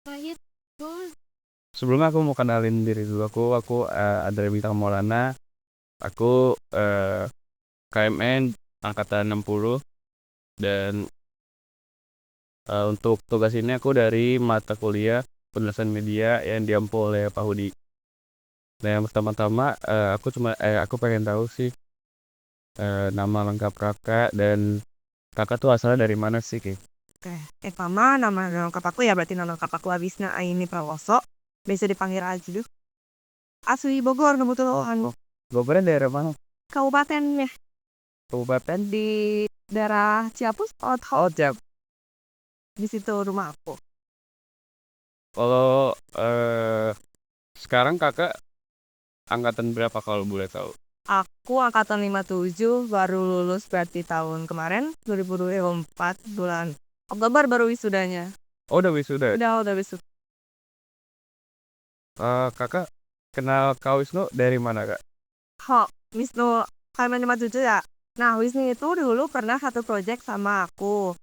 Pahit, Bos. Sebelumnya aku mau kenalin diri dulu. Aku Adria Bintang Maulana. Aku KMN angkatan 60 dan untuk tugas ini aku dari mata kuliah penulisan media yang diampu oleh Pak Hudi. Nah, yang pertama-tama aku pengen tahu sih nama lengkap kakak dan kakak tuh asalnya dari mana sih, Ki? Oke, pertama nama lengkap aku ya berarti nama lengkap aku Abisna Aini Prawoso. Biasa dipanggil Ajdu. Asli Bogor, kebetulan. Bogornya daerah mana? Kabupatennya Kabupaten? di daerah Ciapus, Oh, Ciap. di situ rumah aku. Kalau sekarang kakak angkatan berapa kalau boleh tahu? Aku angkatan 57, baru lulus berarti tahun kemarin, 2024 bulan Oktober baru wisudanya. Oh, udah wisuda. Udah wisuda. Kakak kenal Kak Wisnu dari mana, Kak? Kok, Wisnu KM 57 ya? Nah, Wisnu itu dulu pernah satu project sama aku.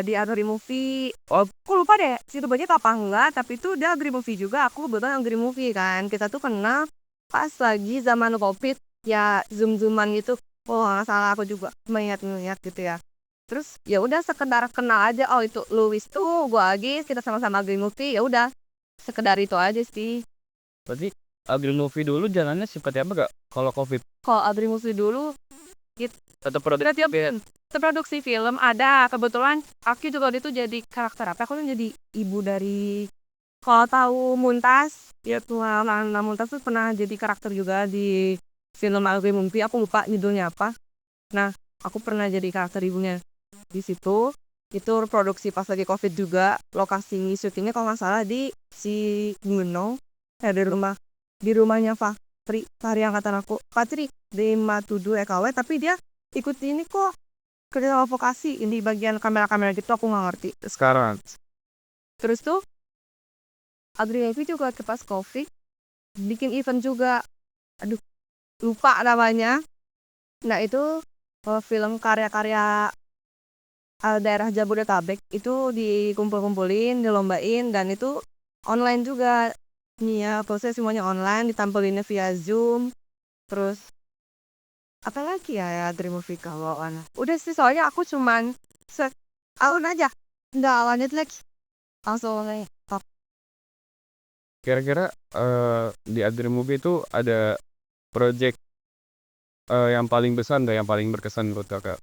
Di Agri Movie. Oh, Aku lupa deh, situ budget apa enggak, tapi itu dia Agri Movie juga. Aku kebetulan Agri Movie kan. Kita tuh kenal pas lagi zaman COVID, ya zoom-zooman gitu. Oh, nggak salah aku juga mengingat-ingat gitu ya. Terus ya udah sekedar kenal aja. Oh itu Louis tuh, gua Agis, kita sama-sama Agri Movie. Ya udah, sekedar itu aja sih. berarti Agri Movie dulu jalannya seperti apa, Kak? Kalau COVID Kalau Agri Movie dulu, gitu. tetap produk Berarti produksi film ada. Kebetulan aku juga waktu itu jadi karakter apa? Aku tuh jadi ibu dari. Kalau tahu Muntas, ya tuh Lana Muntas tuh pernah jadi karakter juga di film Alwi Mumpi. Aku lupa judulnya apa. Nah, aku pernah jadi karakter ibunya di situ. Itu produksi pas lagi COVID juga. Lokasi syutingnya kalau nggak salah di si Gunung. Di rumahnya Fahri angkatan aku. Patri di Matudu EKW. Tapi dia ikut ini kok kerja vokasi. Ini bagian kamera-kamera gitu aku nggak ngerti. sekarang. Terus tuh Agri Heavy juga ke pas COVID bikin event juga. Aduh, lupa namanya. Nah, itu film karya-karya daerah Jabodetabek itu dikumpul-kumpulin, dilombain dan itu online juga. Nih ya, proses semuanya online, ditampilinnya via Zoom. Terus apa lagi ya Dream Movie kalau udah sih soalnya aku cuman setahun aja. Nggak lanjut lagi. Langsung lagi. Kira-kira di Agri Movie itu ada project yang paling besar nggak, yang paling berkesan buat kakak?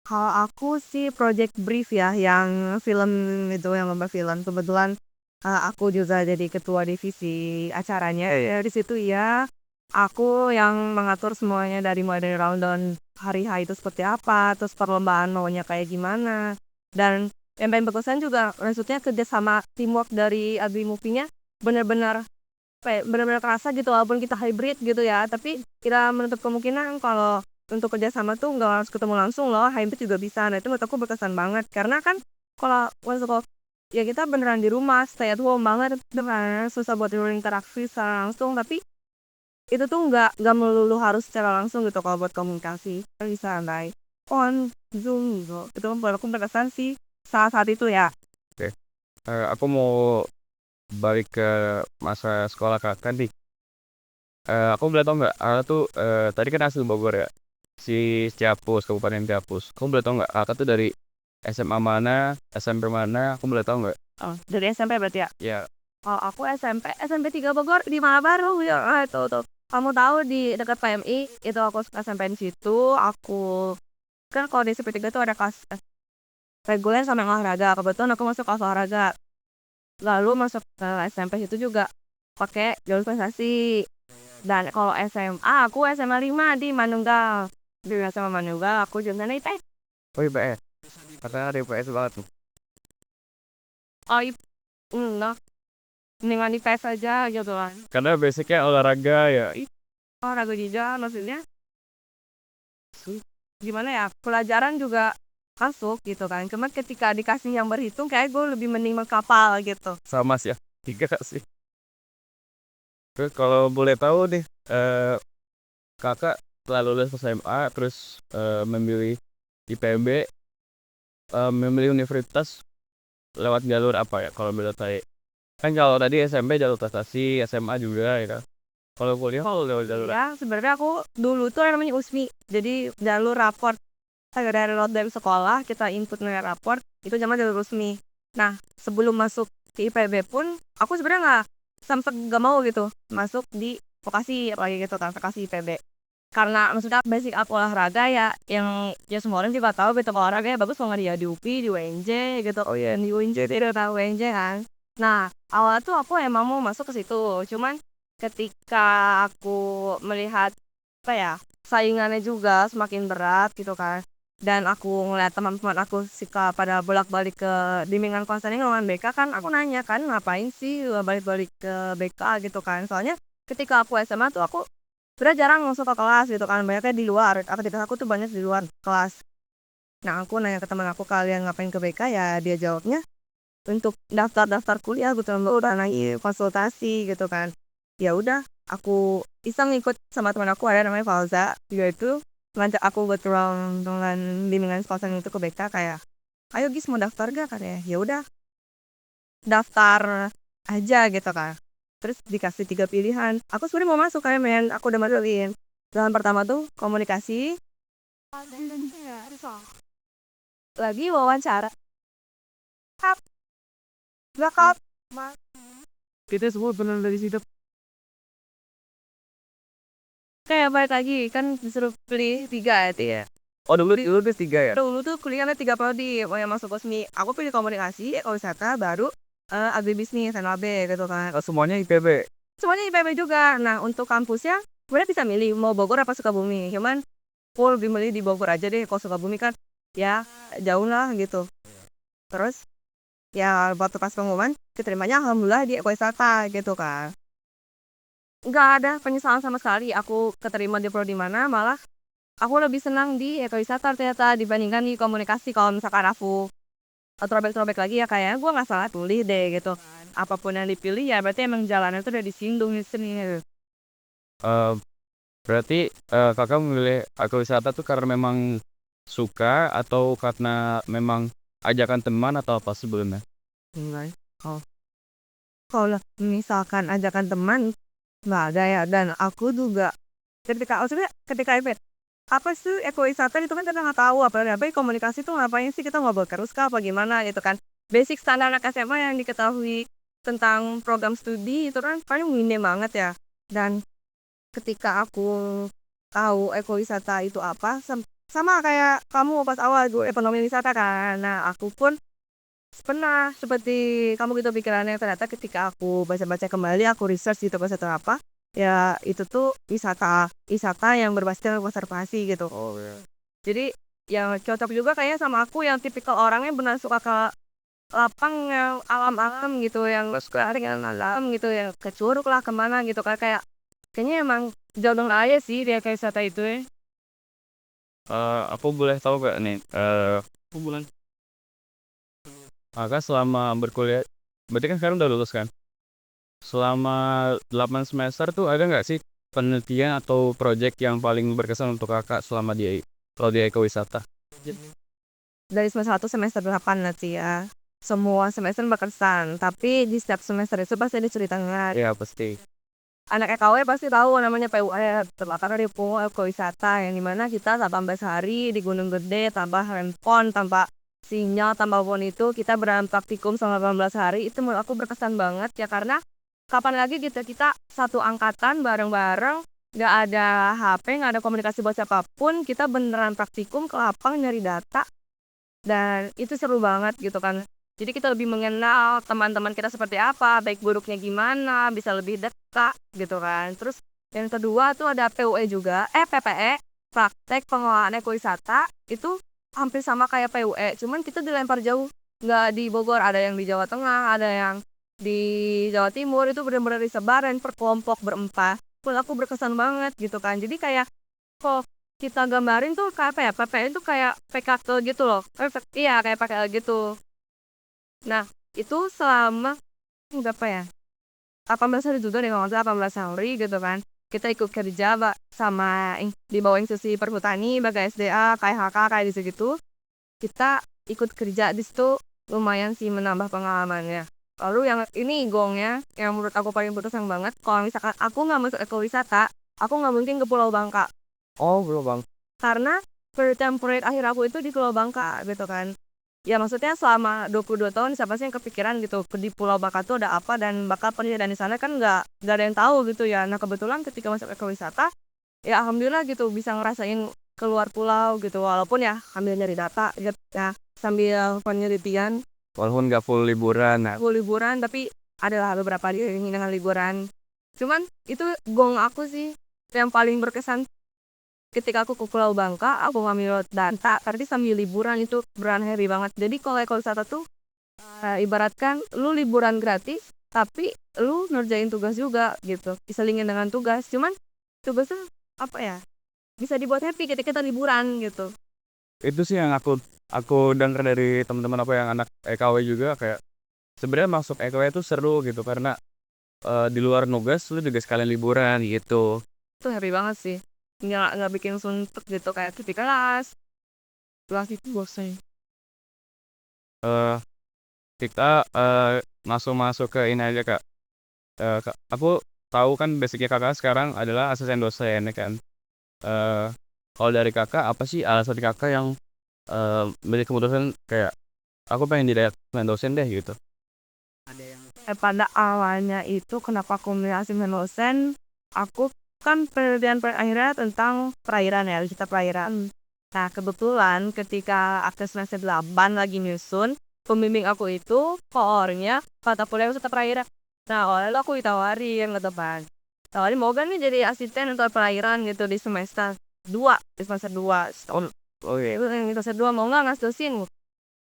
Kalau aku sih Project Brief ya, yang film itu, yang lomba film. Kebetulan aku juga jadi ketua divisi acaranya ya di situ ya. Aku yang mengatur semuanya dari mulai dari rundown hari H itu seperti apa, terus perlombaan maunya kayak gimana. Dan yang paling berkesan juga maksudnya kerja sama teamwork dari Agri Movie-nya benar-benar benar-benar kerasa gitu walaupun kita hybrid gitu ya, tapi kita menutup kemungkinan kalau untuk kerjasama tuh nggak harus ketemu langsung loh, hybrid juga bisa. Nah itu menurut aku berkesan banget karena kan kalau untuk ya kita beneran di rumah stay at home banget dengan susah buat berinteraksi secara langsung, tapi itu tuh nggak melulu harus secara langsung gitu kalau buat komunikasi kan bisa santai on zoom gitu. Itu menurut aku berkesan sih saat itu ya. Oke. Aku mau balik ke masa sekolah kakak nih. Aku boleh tahu nggak? Kakak tuh tadi kan asli Bogor ya, si Ciapus, Kabupaten Ciapus. Kamu boleh tahu nggak? Kakak tuh dari SMA mana, SMP mana? Aku boleh tahu nggak? Oh, dari SMP berarti ya. Ya, Oh, aku SMP 3 Bogor di Malabaru ya. Tuh. Kamu tahu di dekat PMI itu aku SMP di situ. Aku kan kalau di SMP 3 tuh ada kelas reguler sama yang olahraga. Kebetulan aku masuk kelas olahraga. Lalu masuk ke SMP itu juga pakai jalur prestasi. Dan kalau SMA aku SMA 5 di Manunggal. Di SMA Manunggal aku jurusan IPS. oh IPS. Katanya ada IPS banget tuh. Oh, enggak. Mendingan IPS aja gitu kan. Karena basicnya olahraga ya. Olahraga juga maksudnya gimana ya, pelajaran juga masuk gitu kan, cuma ketika dikasih yang berhitung kayak gue lebih mending kapal gitu. Sama sih ya. Tiga sih. Terus kalau boleh tahu nih, kakak setelah lulus SMA terus memilih IPB, memilih universitas lewat jalur apa ya kalau boleh tahu? Kan kalau tadi SMP jalur prestasi, SMA juga ya kan. Kalau kuliah kalau jalur Ya, sebenarnya aku dulu tuh yang namanya USMI. Jadi jalur raport. Dari lot dari sekolah kita input nilai raport itu zaman jalur USMI. Nah, sebelum masuk ke IPB pun aku sebenarnya nggak sempet gak mau gitu masuk di vokasi apalagi gitu kan vokasi IPB. Karena maksudnya basic up olahraga ya yang ya semua orang juga tahu basic olahraga ya bagus kalau nggak di UPI, di UNJ gitu. Oh iya, di UNJ tidak tahu UNJ kan. Nah, awal tuh aku emang mau masuk ke situ. Cuman ketika aku melihat apa ya saingannya juga semakin berat gitu kan. Dan aku ngeliat teman-teman aku suka pada bolak-balik ke bimbingan konseling dengan BK kan aku nanya kan ngapain sih balik-balik ke BK gitu kan. Soalnya ketika aku SMA tuh aku sebenarnya jarang masuk ke kelas gitu kan, banyaknya di luar. Aktivitas aku tuh banyak di luar kelas. Nah, aku nanya ke teman aku, kalian ngapain ke BK? Ya, dia jawabnya untuk daftar-daftar kuliah gitu, Mbak, udah nanya konsultasi gitu kan. Ya udah, aku iseng ikut sama teman aku ada namanya Falza, dia itu ngajak aku buat ruang dengan bimbingan konseling itu ke BK kayak, ayo Gis mau daftar gak katanya. Ya udah, daftar aja gitu kan. Terus dikasih 3 pilihan. Aku sebenarnya mau masuk kayak men, aku udah masukin. Pilihan pertama tuh komunikasi, lagi wawancara. Kap, gak kap. Kita semua benar dari situ. Kayak balik lagi, kan disuruh pilih 3 itu ya. Oh dulu tuh 3 ya? Dulu tuh kuliahnya 3 prodi, mau yang masuk kosmi. Aku pilih komunikasi, ekowisata, baru agribisnis, NLB gitu kan. Oh, semuanya IPB. Semuanya IPB juga. Nah, untuk kampusnya, sebenarnya bisa milih mau Bogor apa Sukabumi. Cuman, aku lebih milih di Bogor aja deh. Kalau Sukabumi kan, ya jauh lah gitu. Terus, ya waktu pas pengumuman, keterimanya alhamdulillah di ekowisata gitu kan. Nggak ada penyesalan sama sekali. Aku keterima di prodi mana, malah aku lebih senang di ekowisata ternyata dibandingkan di komunikasi. Kalau misalkan aku terobek-terobek lagi ya kayak gue nggak salah pilih deh gitu kan. Apapun yang dipilih ya berarti emang jalannya tuh udah disinggung di sini. Eh, Berarti kakak memilih ekowisata tuh karena memang suka atau karena memang ajakan teman atau apa sebelumnya? Enggak. Oh. Kalau misalkan ajakan teman nggak ada ya dan aku juga ketika maksudnya ketika event apa sih ekowisata itu kan kita nggak tahu apa komunikasi tuh ngapain sih kita ngobrol terus kah apa gimana gitu kan basic standar anak SMA yang diketahui tentang program studi itu kan paling minim banget ya dan ketika aku tahu ekowisata itu apa sama kayak kamu pas awal gue ekonomi wisata kan nah aku pun pernah seperti kamu gitu pikirannya ternyata ketika aku baca-baca kembali aku research gitu bahasa apa ya itu tuh wisata yang berbasis konservasi gitu. Oh ya. Jadi yang cocok juga kayaknya sama aku yang tipikal orangnya benar suka ke lapang yang alam-alam gitu yang suka dengan alam gitu yang ke Curug lah kemana gitu kan kayak kayaknya emang jauh aja sih dia kayak wisata itu ya. Aku boleh tahu gak nih? Aku bulan. Kakak selama berkuliah, berarti kan sekarang udah lulus kan? Selama 8 semester tuh ada nggak sih penelitian atau project yang paling berkesan untuk kakak selama dia kalau dia ekowisata? Dari semester 1 semester 8 nanti ya. Semua semester berkesan, tapi di setiap semester itu pasti ada ceritanya. Ya pasti. Anak EKW pasti tahu namanya PUE, terbakar di Pungo Ekowisata, yang dimana kita 18 hari di Gunung Gede, tanpa handphone, tanpa sinyal, tanpa phone itu, kita berangkat praktikum selama 18 hari, itu menurut aku berkesan banget ya, karena kapan lagi kita satu angkatan bareng-bareng, gak ada HP, gak ada komunikasi buat siapapun, kita beneran praktikum ke lapang nyari data, dan itu seru banget gitu kan. Jadi kita lebih mengenal teman-teman kita seperti apa, baik buruknya gimana, bisa lebih dekat gitu kan. Terus yang kedua tuh ada PUE juga, PPE, praktek pengelolaan ekowisata, itu hampir sama kayak PUE, cuman kita dilempar jauh. Nggak di Bogor, ada yang di Jawa Tengah, ada yang di Jawa Timur, itu benar-benar disebarin per kelompok berempat. Menurut aku berkesan banget gitu kan. Jadi kayak kok kita gambarin tuh kayak apa ya, PPE itu kayak PKK gitu loh. Iya, kayak PKL gitu. Nah, itu selama berapa ya? 18 hari juga deh kalau nggak salah 18 hari gitu kan. Kita ikut kerja sama di bawah institusi perhutani, bagai SDA, KHK, kayak di situ. Kita ikut kerja di situ lumayan sih menambah pengalamannya. Lalu yang ini gongnya, yang menurut aku paling berkesan banget, kalau misalkan aku nggak masuk ekowisata, aku nggak mungkin ke Pulau Bangka. Oh, belum bang. Karena penelitian proyek akhir aku itu di Pulau Bangka gitu kan. Ya maksudnya selama 22 tahun siapa sih yang kepikiran gitu di Pulau Bangka tuh ada apa dan bakal penelitian di sana kan nggak ada yang tahu gitu ya. Nah kebetulan ketika masuk ekowisata, ya alhamdulillah gitu bisa ngerasain keluar pulau gitu walaupun ya sambil nyari data gitu ya sambil penelitian Walaupun nggak full liburan. Nah, full liburan tapi adalah beberapa diiringi dengan liburan. Cuman itu gong aku sih yang paling berkesan ketika aku ke Pulau Bangka, aku ngambil data, tapi sambil liburan itu beran happy banget. Jadi kalau ekowisata tuh ibaratkan lu liburan gratis, tapi lu ngerjain tugas juga gitu. Diselingin dengan tugas. Cuman tugasnya apa ya? Bisa dibuat happy ketika kita liburan gitu. itu sih yang aku dengar dari teman-teman apa yang anak EKW juga, kayak sebenarnya masuk EKW itu seru gitu karena di luar nugas lu juga sekalian liburan gitu. Itu happy banget sih. Nggak bikin suntuk gitu kayak di kelas. Kelas itu bosan. eh kita masuk ke ini aja kak. Aku tahu kan basicnya kakak sekarang adalah asisten dosen ya kan. eh Kalau dari kakak apa sih alasan kakak yang beli keputusan kayak aku pengen jadi asisten dosen deh gitu? Pada awalnya itu kenapa aku milih asisten dosen, aku kan penelitian akhirnya tentang perairan ya, kita perairan. Nah, kebetulan ketika aku semester 8 lagi nyusun, pembimbing aku itu koornya mata kuliah wisata perairan. Nah, awalnya aku ditawarin ke depan. Tawarin mau gak nih jadi asisten untuk perairan gitu di semester 2, di semester 2. Oh iya. Di semester 2 mau nggak ngasih dosen?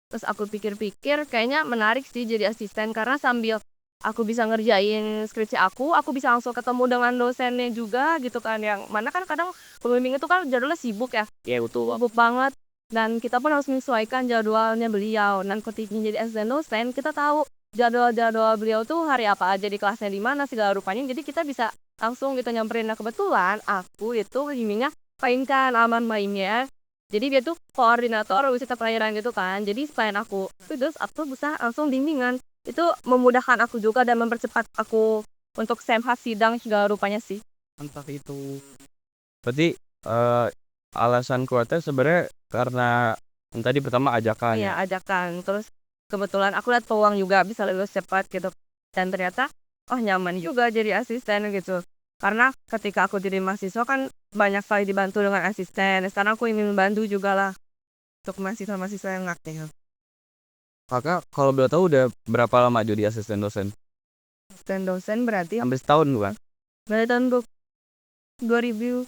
Terus aku pikir-pikir kayaknya menarik sih jadi asisten karena sambil aku bisa ngerjain skripsi aku bisa langsung ketemu dengan dosennya juga gitu kan yang mana kan kadang pembimbing itu kan jadwalnya sibuk ya. Iya betul. Sibuk banget dan kita pun harus menyesuaikan jadwalnya beliau. Dan ketika jadi asisten dosen kita tahu jadwal-jadwal beliau tuh hari apa aja di kelasnya di mana segala rupanya jadi kita bisa langsung gitu nyamperin. Nah kebetulan aku itu bimbingnya Painkan Aman Maimnya. Jadi dia tuh koordinator wisata perairan gitu kan. Jadi selain aku terus aku bisa langsung bimbingan. Itu memudahkan aku juga dan mempercepat aku untuk semhas sidang segala rupanya sih. Mantap itu. Berarti alasan kuatnya sebenarnya karena yang tadi pertama ajakan Iya ya. ajakan. Terus kebetulan aku lihat peluang juga bisa lulus cepat gitu. Dan ternyata oh nyaman juga jadi asisten gitu. Karena ketika aku jadi mahasiswa kan banyak sekali dibantu dengan asisten. Sekarang aku ingin membantu juga lah untuk mahasiswa-mahasiswa yang aktif. Kakak kalau boleh tahu udah berapa lama jadi asisten dosen? Asisten dosen berarti Hampir setahun bukan? dari tahun 2000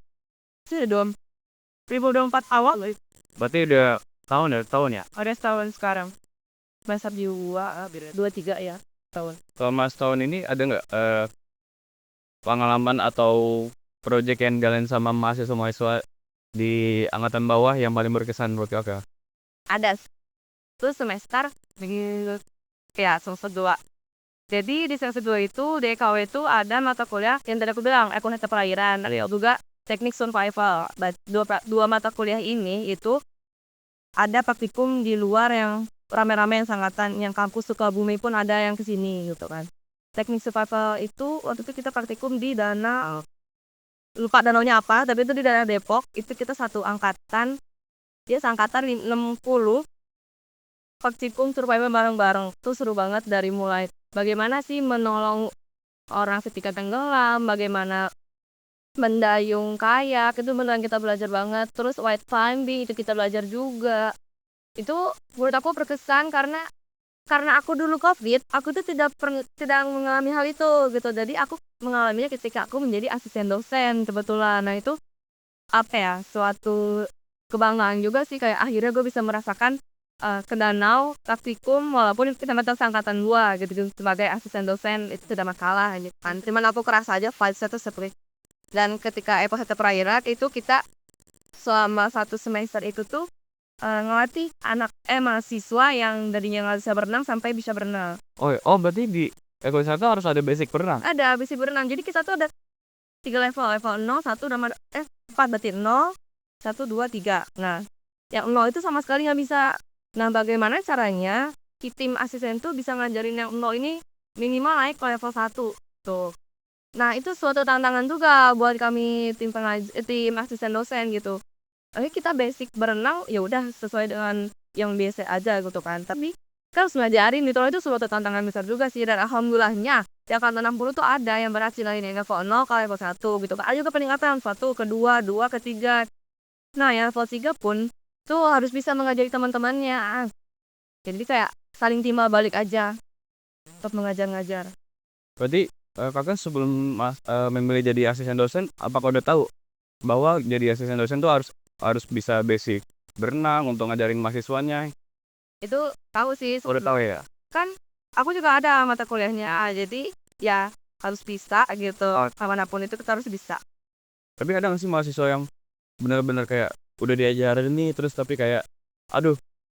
sudah dong 2024 awal loh. Berarti udah tahun ya? Ada setahun sekarang. Semester 2, 3 ya tahun. Selama setahun ini ada nggak pengalaman atau proyek yang jalan sama mahasiswa-mahasiswa di angkatan bawah yang paling berkesan buat kakak? Ada tuh semester ya semester 2. Jadi di semester 2 itu di EKW itu ada mata kuliah yang tadi aku bilang ekonomi perairan ada juga teknik survival. Dua mata kuliah ini itu ada praktikum di luar yang rame-rame yang sangatan yang kampus Sukabumi pun ada yang kesini gitu kan. Teknik survival itu waktu itu kita praktikum di Danau lupa danaunya apa tapi itu di daerah Depok itu kita satu angkatan dia seangkatan 60 praktikum survival bareng-bareng tuh seru banget dari mulai bagaimana sih menolong orang ketika tenggelam bagaimana mendayung kayak itu beneran kita belajar banget terus white climbing itu kita belajar juga itu menurut aku berkesan karena aku dulu COVID, aku tuh tidak mengalami hal itu gitu. Jadi aku mengalaminya ketika aku menjadi asisten dosen kebetulan. Nah itu apa ya suatu kebanggaan juga sih kayak akhirnya gue bisa merasakan ke danau praktikum walaupun kita masih angkatan 2 gitu sebagai asisten dosen itu tidak masalah gitu kan. Cuman aku kerasa aja vibes-nya tuh seperti dan ketika episode perairan itu kita selama 1 semester itu tuh ngelatih mahasiswa yang tadinya nggak bisa berenang sampai bisa berenang. Oh berarti di ekowisata harus ada basic berenang? Ada basic berenang. Jadi kita tuh ada 3 level. Level 0, 1, 4 berarti 0, 1, 2, 3. Nah, yang 0 itu sama sekali nggak bisa. Nah, bagaimana caranya tim asisten tuh bisa ngajarin yang 0 ini minimal naik ke level 1 tuh. Nah, itu suatu tantangan juga buat kami tim asisten dosen gitu. Oke, kita basic berenang ya udah sesuai dengan yang biasa aja gitu kan. Tapi kan harus ngajarin gitu loh, itu suatu tantangan besar juga sih, dan alhamdulillahnya di angkatan 60 tuh ada yang berhasil lain yang level 0 ke level 1 gitu kan. Ada juga peningkatan 1 ke 2, 2 ke 3. Nah, yang level 3 pun tuh harus bisa mengajari teman-temannya. Jadi kayak saling timbal balik aja untuk mengajar-ngajar. Berarti kakak sebelum memilih jadi asisten dosen, apakah udah tahu bahwa jadi asisten dosen tuh harus bisa basic berenang untuk ngajarin mahasiswanya? Itu tahu sih Udah tahu ya? kan, aku juga ada mata kuliahnya, jadi ya harus bisa gitu. Oh. Kamanapun itu kita harus bisa. Tapi ada nggak sih mahasiswa yang benar-benar kayak udah diajarin nih terus tapi kayak aduh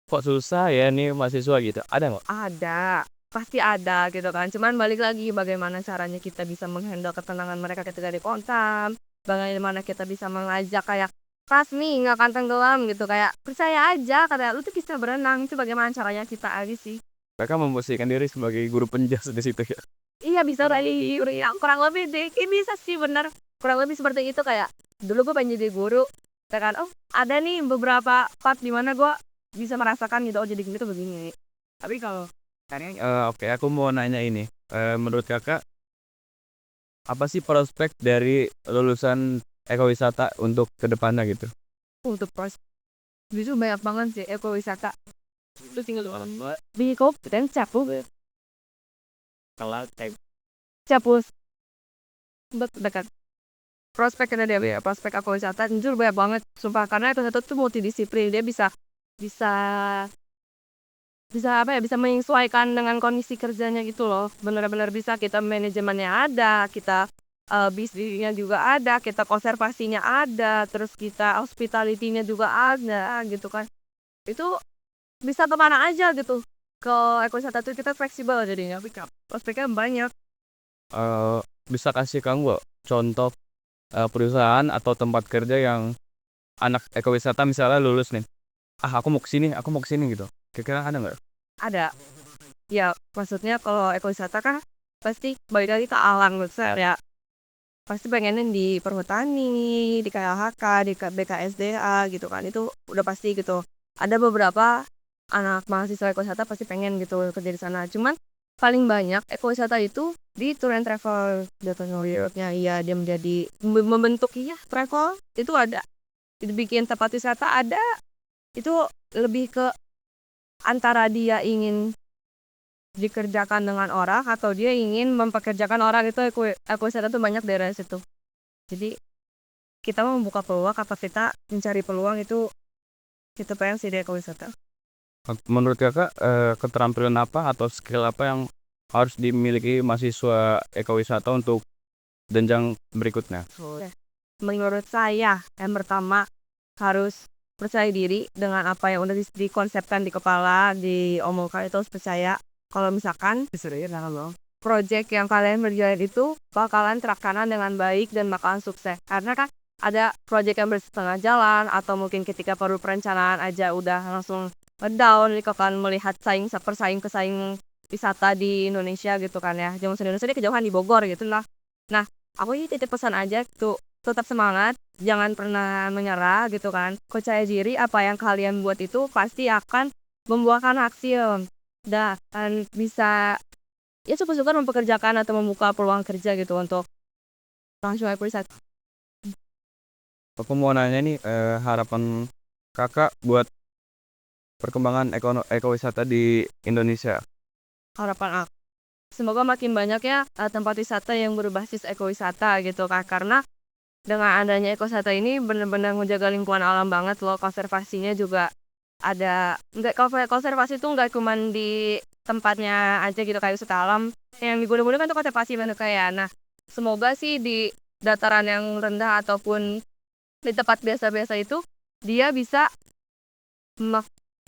kok susah ya nih mahasiswa gitu, ada nggak? Ada, pasti ada gitu kan. Cuman balik lagi bagaimana caranya kita bisa menghandle ketenangan mereka ketika di kontam, bagaimana kita bisa mengajak kayak kelas nih nggak akan tenggelam gitu, kayak percaya aja kayak lu tuh bisa berenang, itu bagaimana caranya kita aja sih. Mereka memposisikan diri sebagai guru penjas di situ ya. Iya bisa kali, kurang lebih deh, bisa sih bener, kurang lebih seperti itu. Kayak dulu gue pengen jadi guru, ya kan, oh ada nih beberapa part di mana gue bisa merasakan gitu, oh jadi gini tuh begini. Tapi kalau Oke, aku mau nanya ini. Menurut kakak, apa sih prospek dari lulusan ekowisata untuk kedepannya gitu? untuk pros, justru banyak banget sih ekowisata. Lu tinggal di dan capus, Kalau capus dekat. Prospeknya dia ya, prospek ekowisata jujur banyak banget, sumpah, karena ekowisata tuh multidisiplin, dia bisa bisa bisa apa ya, bisa menyesuaikan dengan kondisi kerjanya gitu loh. Benar-benar bisa, kita manajemennya ada, kita bisnisnya juga ada, kita konservasinya ada, terus kita hospitality-nya juga ada gitu kan. Itu bisa kemana aja gitu. Ke ekowisata tuh kita fleksibel jadinya, pick up. Prospeknya banyak. bisa kasih kamu nggak contoh perusahaan atau tempat kerja yang anak ekowisata misalnya lulus nih, aku mau kesini gitu. Kira-kira ada nggak? Ada. Ya, maksudnya kalau ekowisata kan pasti balik lagi ke alam gitu ya. Pasti pengennya di perhutani, di KLHK, di BKSDA gitu kan. Itu udah pasti gitu. Ada beberapa anak mahasiswa ekowisata pasti pengen gitu kerja di sana. Cuman paling banyak ekowisata itu di tour and travel, data nya iya, dia menjadi membentuk iya travel itu ada. Itu bikin tempat wisata ada. Itu lebih ke antara dia ingin dikerjakan dengan orang atau dia ingin mempekerjakan orang, itu ekowisata tuh banyak daerah situ. Jadi kita mau membuka peluang, apa kita mencari peluang, itu kita pengen sih di ekowisata. Menurut kakak keterampilan apa atau skill apa yang harus dimiliki mahasiswa ekowisata untuk jenjang berikutnya? Menurut saya yang pertama harus percaya diri dengan apa yang udah dikonsepkan di kepala, diomongkan, itu harus percaya. Kalau misalkan project yang kalian berjalan itu bakalan terlaksana dengan baik dan bakalan sukses. Karena kan ada project yang bersetengah jalan, atau mungkin ketika perlu perencanaan aja udah langsung down, kan melihat pesaing wisata di Indonesia gitu kan ya. Jangan Indonesia, dia kejauhan di Bogor gitu lah. Nah, aku ini titip pesan aja tuh, tetap semangat, jangan pernah menyerah gitu kan. Percaya diri, apa yang kalian buat itu pasti akan membuahkan hasil. Dan bisa ya syukur-syukur mempekerjakan atau membuka peluang kerja gitu untuk mahasiswa ekowisata. Aku mau nanya nih harapan kakak buat perkembangan ekowisata di Indonesia. Harapan aku, semoga makin banyak ya tempat wisata yang berbasis ekowisata gitu kan, karena dengan adanya ekowisata ini benar-benar menjaga lingkungan alam banget loh. Konservasinya juga ada, nggak, konservasi itu nggak cuma di tempatnya aja gitu kayak wisata alam, yang di gunung-gunung kan itu konservasi banget kayak. Nah, semoga sih di dataran yang rendah ataupun di tempat biasa-biasa itu dia bisa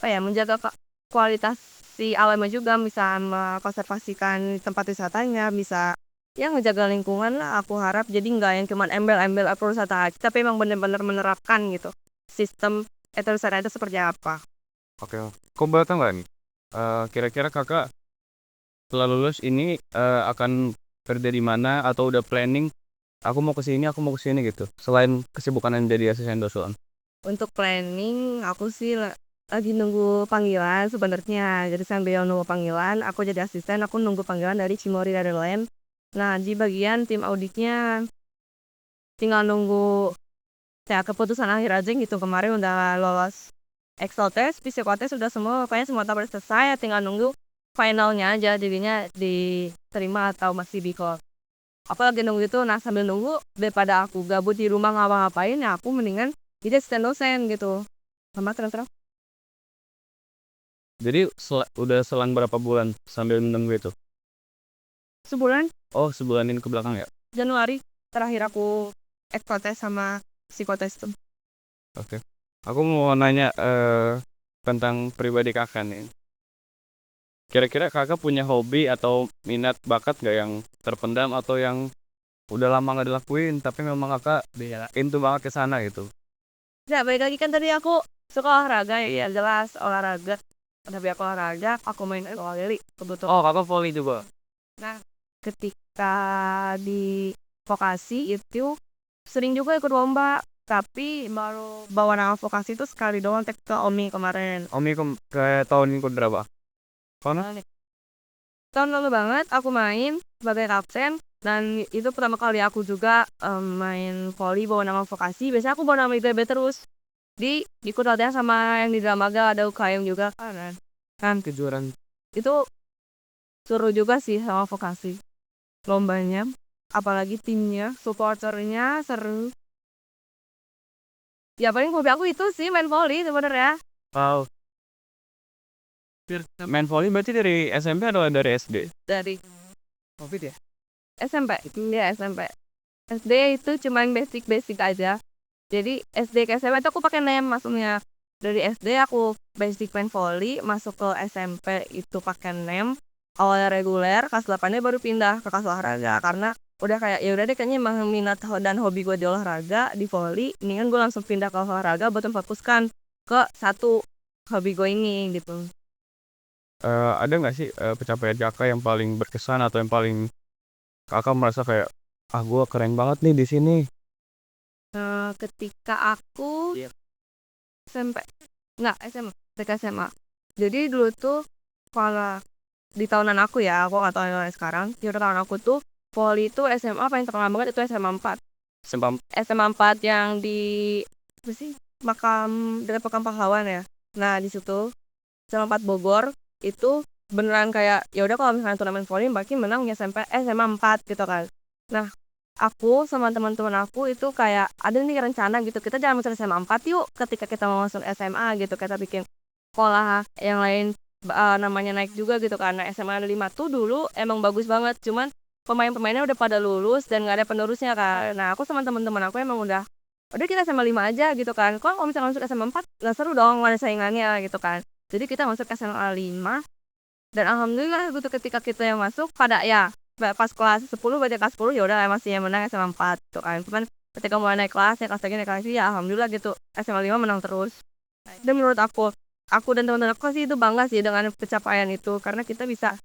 menjaga kualitas si alamnya juga, bisa mengkonservasikan tempat wisatanya, bisa ya ngejaga lingkungan lah. Aku harap jadi nggak yang cuman embel-embel wisata aja, tapi emang bener-bener menerapkan gitu sistem ekowisata itu seperti apa. Oke, kau boleh tahu nggak nih Kira-kira kakak setelah lulus ini akan kerja di mana atau udah planning aku mau ke sini gitu. Selain kesibukan yang jadi asisten dosen. Untuk planning, aku sih lagi nunggu panggilan sebenarnya. Jadi sambil nunggu panggilan, aku jadi asisten, aku nunggu panggilan dari Cimory Netherlands. Nah, di bagian tim auditnya tinggal nunggu ya keputusan akhir aja gitu. Kemarin udah lolos Excel test, psikotes sudah semua, kayaknya semua tabel selesai, tinggal nunggu finalnya aja jadinya diterima atau masih di call. Aku lagi nunggu itu, nah sambil nunggu daripada aku gabut di rumah ngapa-ngapain, ya aku mendingan jadi asisten dosen gitu. Sama terus-terus. Jadi udah selang berapa bulan sambil menunggu itu? Sebulan Oh, sebulanin ke belakang ya? Januari terakhir aku Excel test sama psikotes tuh. Oke. Aku mau nanya tentang pribadi kakak nih. Kira-kira kakak punya hobi atau minat bakat gak yang terpendam atau yang udah lama gak dilakuin tapi memang kakak into banget ke sana gitu? Ya, balik lagi kan tadi aku suka olahraga ya, jelas olahraga. Tapi aku olahraga, aku main volley kebetulan. Oh, kakak volley juga. Nah, ketika di vokasi itu sering juga ikut lomba, tapi baru bawa nama vokasi itu sekali doang tek ke Omi kemarin. Omi ke tahun ini berapa? Karena Tahun lalu banget aku main sebagai kapten dan itu pertama kali aku juga main volley bawa nama vokasi. Biasanya aku bawa nama ITB terus. Ikut latihan sama yang di Dramaga ada UKM juga kan kejuaraan. itu seru juga sih sama vokasi lombanya, apalagi timnya supporternya seru. Ya paling hobi aku itu sih main volley sebenarnya. Wow. Main volley berarti dari SMP atau dari SD? Dari Covid ya? SMP. Ya SMP. SD itu cuma basic aja. Jadi SD ke SMP itu aku pakai NEM maksudnya. Dari SD aku basic main volley, masuk ke SMP itu pakai NEM. Awalnya reguler, kelas 8-nya baru pindah ke kelas olahraga karena udah kayak ya udah deh kayaknya emang minat dan hobi gue di olahraga di volley, ini kan gue langsung pindah ke olahraga buat memfokuskan ke satu hobi gue ini gitu. Ada nggak sih pencapaian kakak yang paling berkesan atau yang paling kakak merasa kayak gue keren banget nih di sini? Ketika aku SMP, nggak SMA, ketika SMA. Jadi dulu tuh kalau di tahunan aku ya, aku nggak tahu yang sekarang. Di tahun aku tuh volley itu SMA paling terkenal banget itu SMA 4. SMA 4 yang di apa sih? Makam dekat Makam Pahlawan ya. Nah, di situ SMA 4 Bogor itu beneran kayak ya udah kalau misalnya turnamen volley berarti menang ya SMA 4 gitu kan. Nah, aku sama teman-teman aku itu kayak ada nih rencana gitu, kita jangan masuk SMA 4 yuk ketika kita mau masuk SMA gitu, kita bikin sekolah yang lain namanya naik juga gitu karena SMA 5 tuh dulu emang bagus banget, cuman pemain-pemainnya udah pada lulus dan gak ada penerusnya kan. Nah, aku sama teman-teman aku emang udah kita SMA 5 aja gitu kan. Kalau misalnya masuk SMA 4 gak seru dong, gak ada saingannya gitu kan. Jadi kita masuk SMA 5 dan alhamdulillah gitu ketika kita yang masuk pada ya pas kelas 10 baca kelas 10 ya udah masih yang menang SMA 4 gitu kan. Cuman ketika mulai naik kelas ya kelas lagi naik kelas ya alhamdulillah gitu SMA 5 menang terus. Dan menurut aku dan teman-teman aku sih itu bangga sih dengan pencapaian itu karena kita bisa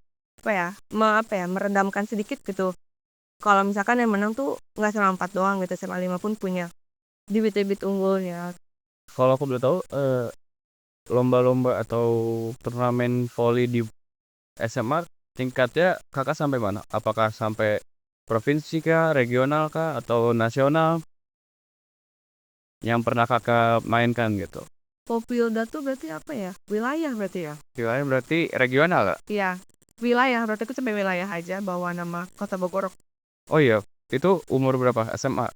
meredamkan sedikit gitu. Kalau misalkan yang menang tuh nggak SMA 4 doang gitu, SMA 5 pun punya bibit-bibit unggulnya. Kalau aku boleh tahu lomba-lomba atau turnamen volley di SMA tingkatnya kakak sampai mana? Apakah sampai provinsi kah, regional kah, atau nasional yang pernah kakak mainkan gitu? Popilda tuh berarti apa ya? Wilayah berarti ya? Wilayah berarti regional gak? Iya, wilayah berarti aku sampai wilayah aja bawa nama Kota Bogor. Oh iya, itu umur berapa? SMA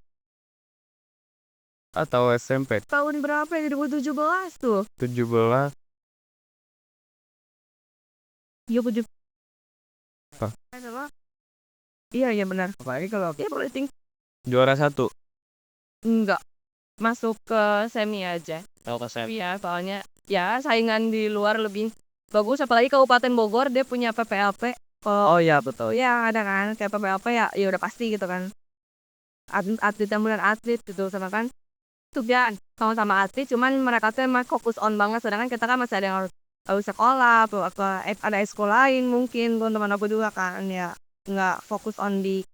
atau SMP? Tahun berapa ya? 2017 tuh. 17. Iya, 17. Apa? Iya benar. Apalagi kalau Iya politik. juara 1. Enggak. Masuk ke semi aja. Tahu ke semi. Iya, soalnya ya saingan di luar lebih bagus. Apalagi Kabupaten Bogor dia punya PPLP. Oh iya betul. Iya ada kan kayak PPLP ya udah pasti gitu kan. Atlet yang benar atlet gitu sama kan. Itu kan sama-sama atlet cuman mereka tuh emang fokus on banget sedangkan kita kan masih ada yang harus sekolah atau ada ekskul lain mungkin teman-teman aku juga kan ya nggak fokus on di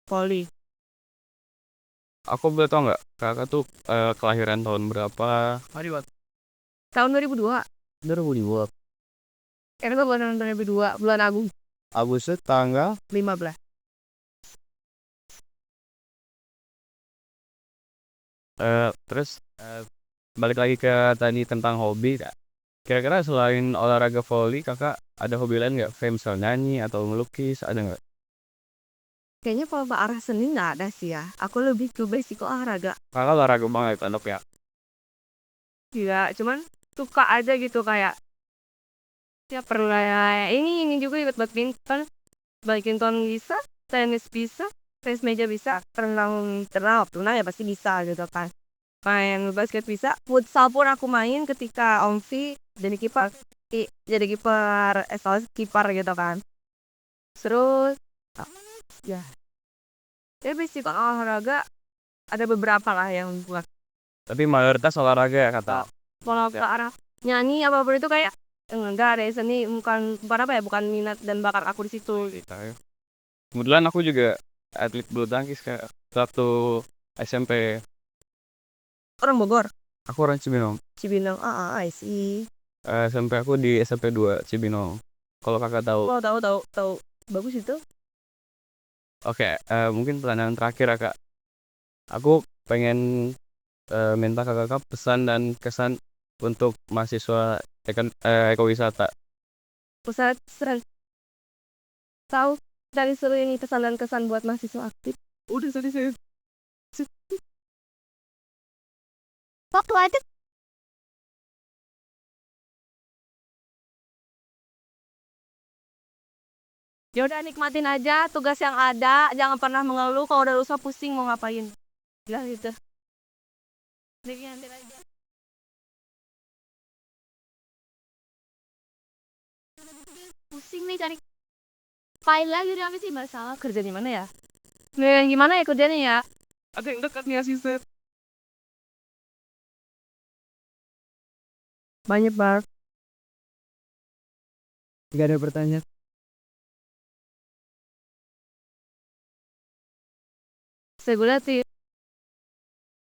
poli. Aku boleh tau nggak, kakak tuh kelahiran tahun berapa? Tahun 2002. 2002. Itu bulan 2002 bulan Agustus tanggal 15. terus balik lagi ke tadi tentang hobi, Kak. Kira-kira selain olahraga voli, kakak ada hobi lain nggak? Kayak misal nyanyi atau melukis, ada nggak? Kayaknya kalau ke arah seni nggak ada sih ya. Aku lebih ke basic olahraga. Kakak olahraga banget, anak ya. Iya, cuman suka aja gitu kayak ya perlu kayak ini juga ikut badminton. Badminton bisa, tenis meja bisa, renang tuna ya pasti bisa gitu kan. Main basket bisa, futsal pun aku main ketika Omvi jadi kiper, jadi kiper, soalnya kiper gitu kan. Terus ya, ya basic olahraga ada beberapa lah yang buat. Tapi mayoritas olahraga ya, kata. Kalau ke arah nyanyi apapun itu kayak enggak ada seni, bukan apa ya, bukan minat dan bakat aku di situ. Kita ya. Kebetulan aku juga atlet bulu tangkis, Kak. Waktu SMP. Orang Bogor, Aku orang Cibinong. Cibinong, I see. SMP aku di SMP 2 Cibinong. Kalau kakak tahu. Oh, tahu. Bagus itu. Oke, mungkin pertanyaan terakhir ya, Kak. Aku pengen minta ke kakak pesan dan kesan untuk mahasiswa ekowisata. Pusat seren. Tahu dari seluruh ini pesan dan kesan buat mahasiswa aktif. Udah tadi. Waktu aja. Ya udah nikmatin aja tugas yang ada, jangan pernah mengeluh kalau udah usah pusing mau ngapain. Ya gitu. Nikmatin aja. Pusing nih cari file lagi udah apa sih masalah kerja di mana ya? Nah, gimana ya kerjanya ya? Ada yang dekat nih asisten. Banyak banget. Gak ada pertanyaan. Saya